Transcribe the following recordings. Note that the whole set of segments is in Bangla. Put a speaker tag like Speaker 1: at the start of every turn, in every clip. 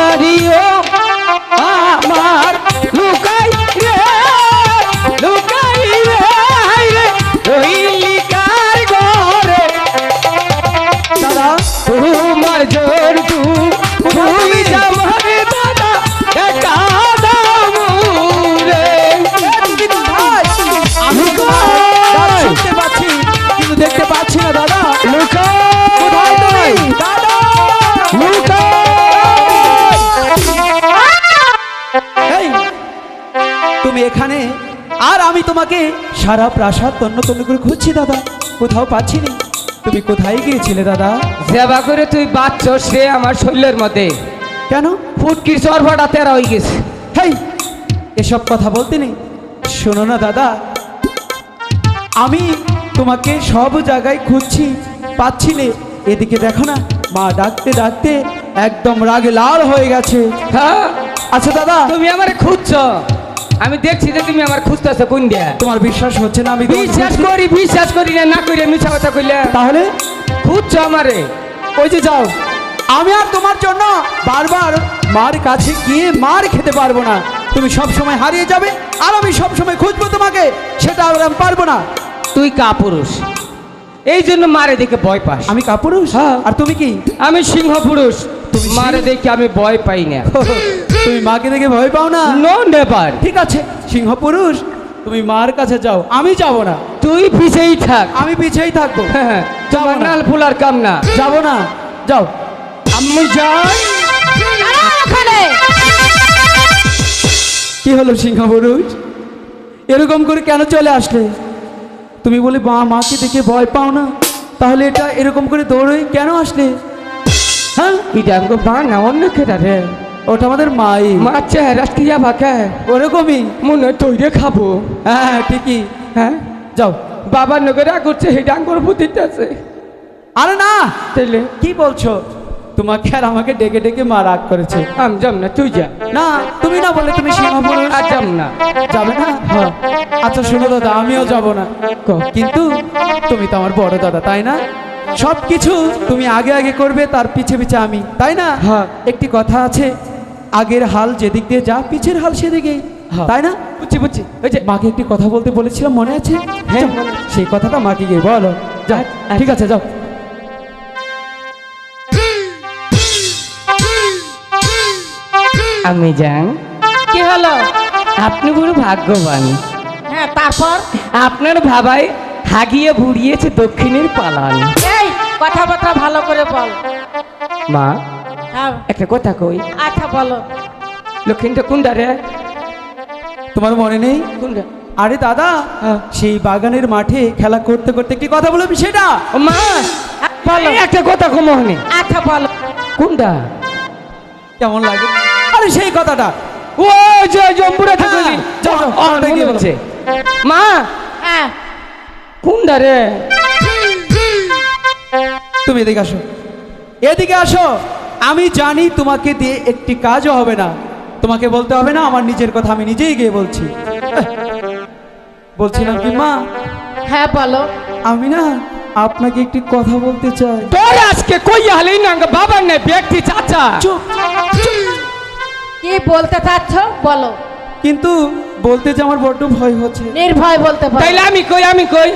Speaker 1: বাড়িও আমার লুকাই রে লুকাই রে রইলি কার ঘরে দাদা তোমার জোর তুমি যাবরে দাদা একা দামুরে আমি দাদা শুনতে পাচ্ছি কিন্তু দেখতে পাচ্ছি না দাদা লুকাই কোথায় তুমি দাদা লুকাই এই তুমি এখানে আর আমি তোমাকে সারা প্রাসাদ তন্ন তন্ন করে খুঁজছি দাদা কোথাও পাচ্ছি না তুমি কোথায় গিয়েছিলে দাদা
Speaker 2: সেবা করে তুই বাচ্চস রে আমার শরীরের মধ্যে
Speaker 1: কেন
Speaker 2: ফুটকির চরফাটা তেরা হয়ে গেছে
Speaker 1: হেই এসব কথা বলতে নেই শোনো না দাদা আমি তোমাকে সব জায়গায় খুঁজছি পাচ্ছি না এদিকে দেখো না মা ডাকতে ডাকতে একদম রাগে লাল হয়ে গেছে
Speaker 2: হ্যাঁ
Speaker 1: আচ্ছা দাদা
Speaker 2: তুমি আমারে খুঁজছ আমি দেখছি যে তুমি আমার খুঁজতেছো কোন দিয়া
Speaker 1: তোমার বিশ্বাস হচ্ছে না আমি তোমাকে
Speaker 2: বিশ্বাস করি না না করি মিছা কথা কইলে
Speaker 1: তাহলে
Speaker 2: খুঁজছ আমারে
Speaker 1: ওই যে যাও আমি আর তোমার জন্য বারবার মার কাছে গিয়ে মার খেতে পারবো না তুমি সব সময় হারিয়ে যাবে আর আমি সব সময় খুঁজবো তোমাকে সেটা আর আমি পারবো না
Speaker 2: তুই কাপুরুষ এই জন্য মারে দেখে ভয় পাস
Speaker 1: আমি কাপুরুষ
Speaker 2: হ্যাঁ।
Speaker 1: আর তুমি কি
Speaker 2: আমি সিংহ পুরুষ
Speaker 1: তুমি
Speaker 2: মারে দেখে আমি ভয় পাই না
Speaker 1: তুমি মাকে দেখে ভয় পাও না
Speaker 2: নো নেভার
Speaker 1: ঠিক আছে সিংহ পুরুষ তুমি মার কাছে যাও আমি যাব না
Speaker 2: তুই পিছেই থাক
Speaker 1: আমি পিছেই থাকবো
Speaker 2: হ্যাঁ
Speaker 1: যাবো
Speaker 2: তোমার
Speaker 1: না।
Speaker 2: নাল ফুলার কাম না
Speaker 1: যাব না যাও
Speaker 2: আমি যাই
Speaker 1: কি হলো সিংহ পুরুষ এরকম করে কেন চলে আসলে তুমি বলে মাকে দেখে ভয় পাও না তাহলে এটা এরকম করে দৌড়ে কেন আসলে হ্যাঁ
Speaker 2: এটা আমাকে মা না অন্য খেটা রে
Speaker 1: ওটা আমাদের মাই
Speaker 2: মা চেহারা কি যাবা কে
Speaker 1: ওরকমই
Speaker 2: মনে হয় তৈরি খাবো
Speaker 1: হ্যাঁ ঠিকই
Speaker 2: হ্যাঁ
Speaker 1: যাও
Speaker 2: বাবার নগরে করছে সেটা আঙ্গুর পুতিতে আছে
Speaker 1: আরে না
Speaker 2: তাইলে
Speaker 1: কি বলছো তোমাকে আর আমাকে ডেকে ডেকে মা রাগ করেছে
Speaker 2: আমি যাম না তুই যা
Speaker 1: না তুমি না বলে তুমি সিংহ পুরুষ
Speaker 2: আর যাম না
Speaker 1: যাবে না
Speaker 2: হ্যাঁ
Speaker 1: আচ্ছা শোনো দাদা আমিও যাব না কিন্তু তুমি তো আমার বড় দাদা তাই না সব কিছু তুমি আগে আগে করবে তার পিছে পিছে আমি তাই না
Speaker 2: হ্যাঁ।
Speaker 1: একটি কথা আছে আগের হাল যেদিক দিয়ে যা পিছের হাল সেদিকেই
Speaker 2: হ্যাঁ।
Speaker 1: তাই না
Speaker 2: বুঝছি
Speaker 1: ওই যে মাকে একটি কথা বলতে বলেছিলাম মনে আছে
Speaker 2: হ্যাঁ,
Speaker 1: যাও,
Speaker 2: মনে আছে।
Speaker 1: সেই কথাটা মাকে গিয়ে বলো যা
Speaker 2: আচ্ছা।
Speaker 1: ঠিক আছে যাও
Speaker 2: আমি যান
Speaker 3: কি হলো
Speaker 2: আপনি বড় ভাগ্যবান
Speaker 3: হ্যাঁ তারপর
Speaker 2: আপনার ভাবাই হাগিয়ে ভুড়িয়েছে দক্ষিণের পালান
Speaker 3: এই কথাবার্তা ভালো করে বল
Speaker 2: মা
Speaker 3: হ্যাঁ
Speaker 2: একটা কথা কই
Speaker 3: আচ্ছা বলো
Speaker 2: লক্ষ্মীটা কোনটা রে
Speaker 1: তোমার মনে নেই
Speaker 2: কোনটা
Speaker 1: আরে দাদা
Speaker 2: হ্যাঁ।
Speaker 1: সেই বাগানের মাঠে খেলা করতে করতে একটি কথা বলবি সেটা
Speaker 2: ও মা
Speaker 3: বলো
Speaker 2: এই একটা কথা কমহনে
Speaker 3: আচ্ছা বলো
Speaker 2: কোনটা
Speaker 1: কেমন লাগে আরে সেই কথাটা
Speaker 2: ও যে জম্বুরা
Speaker 1: হ্যাঁ,
Speaker 2: থাকলি
Speaker 1: যাও, যাও, ওটা গিয়ে বলো।
Speaker 2: বলছে মা
Speaker 3: হ্যাঁ
Speaker 2: কোনটা রে
Speaker 1: তুমি এদিকে আসো এদিকে আসো আমি জানি তোমাকে দিয়ে একটি কাজও হবে না তোমাকে বলতে হবে না আমার নিজের কথা আমি নিজেই গিয়ে বলছি বলছিলাম কি মা
Speaker 3: হ্যাঁ বলো
Speaker 1: আমি না আপনাকে একটি কথা বলতে চাই
Speaker 2: তোর আজকে কই হালেই না বাবার নে ব্যক্তি চাচা
Speaker 1: চুপ
Speaker 3: কি বলতে চাচ্ছ বলো
Speaker 1: কিন্তু বলতে যে আমার বড্ড ভয় হচ্ছে
Speaker 3: নির্ভয় বলতে পারো
Speaker 2: তাইলে আমি কই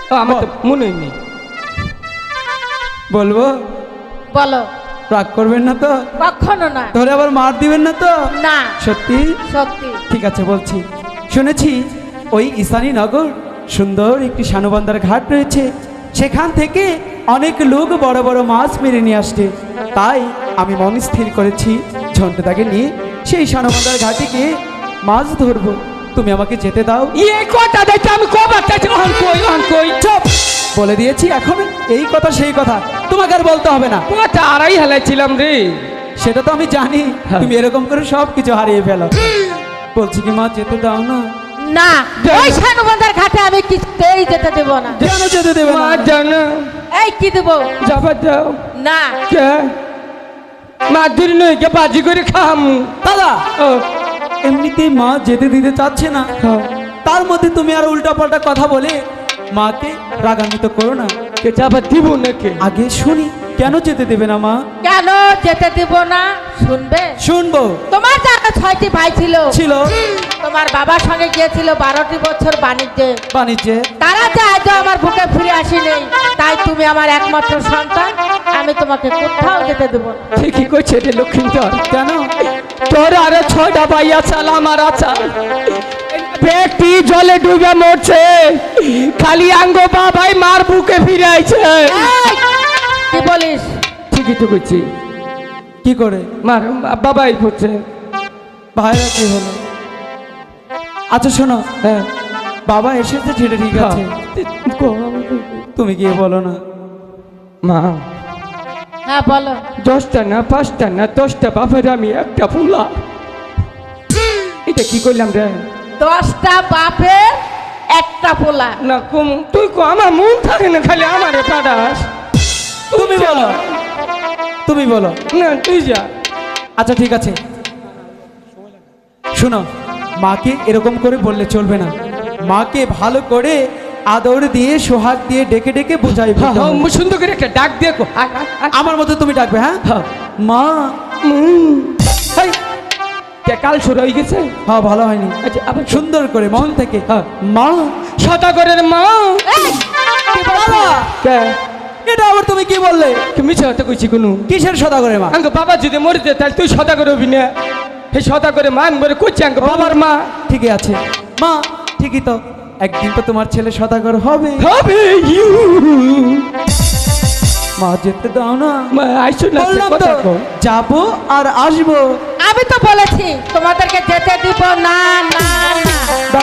Speaker 2: ও আমার তো মনে নেই
Speaker 1: বলবো
Speaker 3: বলো
Speaker 1: রাগ করবেন না তো
Speaker 3: কখনো না
Speaker 1: ধরে আবার মার দিবেন না তো
Speaker 3: না
Speaker 1: সত্যি
Speaker 3: সত্যি
Speaker 1: ঠিক আছে বলছি শুনেছি ওই ঈশানী নগর সুন্দর একটি শানুবান্দার ঘাট রয়েছে সেখান থেকে অনেক লোক বড় বড় মাছ মেরে নিয়ে আসছে তাই আমি মন স্থির করেছি ঝন্টুদাকে নিয়ে সেই শানুবান্দার ঘাটে গিয়ে মাছ ধরবো তুমি আমাকে যেতে দাও
Speaker 2: এই কথা দেখে আমি কবার চাইছি অন কই
Speaker 1: চুপ বলে দিয়েছি এখন এই কথা সেই কথা তোমাকে আর বলতে হবে না
Speaker 2: কথা আড়াই হেলাইছিলাম রে
Speaker 1: সেটা তো আমি জানি
Speaker 2: হ্যাঁ।
Speaker 1: তুমি এরকম করে সব কিছু হারিয়ে ফেলো বলছি কি মা যেতে দাও না
Speaker 3: না ওই শানুবন্ধার ঘাটে আমি কিছুতেই যেতে দেব না
Speaker 1: কেন যেতে দেবে
Speaker 2: মা
Speaker 1: না
Speaker 2: জানো
Speaker 3: এই কি দেব
Speaker 2: যাবা দাও
Speaker 3: না
Speaker 2: কে মা দূর নই কে বাজি করে খাম
Speaker 1: দাদা
Speaker 2: ও
Speaker 1: এমনিতেই মা যেতে দিতে চাচ্ছে না তার মধ্যে তুমি আর উল্টাপাল্টা কথা বলে মাকে রাগান্বিত করো না
Speaker 2: কে যাবা দিব নাকি
Speaker 1: আগে শুনি কেন যেতে দেবে না মা?
Speaker 3: কেন যেতে দিব না শুনবে?
Speaker 1: শুনবো।
Speaker 3: তোমার জানা 6টি ভাই ছিল।
Speaker 1: ছিল।
Speaker 3: তোমার বাবার সঙ্গে গিয়েছিল 12টি বছর বাণিজ্যে।
Speaker 1: বাণিজ্যে।
Speaker 3: তারা যে আজও আমার বুকে ফিরে আসেনি, তাই তুমি আমার একমাত্র সন্তান, আমি তোমাকে কোথাও যেতে দেব না।
Speaker 2: ঠিকই কইছে রে লক্ষ্মীধর।
Speaker 1: কেন?
Speaker 2: তোর আরো 6টা ভাই আচাল আমার আচাল, ব্যক্তি জলে ডুবে মরছে, খালি আঙ্গ বাবাই মার বুকে ফিরে আইছে।
Speaker 3: এই, কি বলিস?
Speaker 2: ঠিকই তো কইছি,
Speaker 1: কি করে?
Speaker 2: মার বাবাই পড়ছে।
Speaker 1: ভাইরা কি হলো? আচ্ছা শোনো,
Speaker 2: হ্যাঁ
Speaker 1: বাবা এসেছে সেটা ঠিক আছে, তুমি গিয়ে বলো না।
Speaker 2: মা
Speaker 3: হ্যাঁ বলো।
Speaker 2: 10টা না 5টা না 10টা বাপের আমি একটা ফুলা। এটা কি করলাম রে?
Speaker 3: 10টা বাপের একটা পোলা।
Speaker 2: না কম তুই কো, আমার মন থাকে না খালি আমারে পাড়াস।
Speaker 1: তুমি বলো, তুমি বলো।
Speaker 2: না তুই যা।
Speaker 1: আচ্ছা ঠিক আছে, শোনো, মাকে এরকম করে বললে চলবে না। মাকে ভালো করে আদর দিয়ে সোহাগ দিয়ে ডেকে ডেকে বোঝাই।
Speaker 2: সুন্দর করে একটা ডাক দিয়ে কো।
Speaker 1: আমার মতো তুমি ডাকবে। হ্যাঁ
Speaker 2: হ্যাঁ।
Speaker 1: মা।
Speaker 2: এই, কে কাল শুরু হয়ে গেছে?
Speaker 1: হ্যাঁ ভালো হয়নি।
Speaker 2: আচ্ছা আবার
Speaker 1: সুন্দর করে মন থেকে
Speaker 2: হ্যাঁ।
Speaker 1: মা।
Speaker 2: সদাগরের মা।
Speaker 3: এই, কি বলছিস?
Speaker 1: বাবা,
Speaker 2: কে
Speaker 1: এটা আবার তুমি কি বললে?
Speaker 2: তুমি মিছা কইছি কোনো?
Speaker 1: কিসের সদাগরের মা?
Speaker 2: আঙ্গ বাবা যদি মরে যায় তাহলে তুই সদাগর হবি না। এই সদাগরের মা আমি বলে কইছি আঙ্গ বাবার মা।
Speaker 1: ঠিকই আছে মা, ঠিকই তো, একদিন তো তোমার ছেলে সদাগর হবে।
Speaker 2: হবে ইউ।
Speaker 1: মা যেতে দাও না।
Speaker 2: মা আইছো না
Speaker 1: বললাম
Speaker 2: কথা
Speaker 1: তো
Speaker 2: কও।
Speaker 1: যাবো আর আসবো।
Speaker 3: আমি তো বলেছি তোমাদেরকে যেতে দিব না না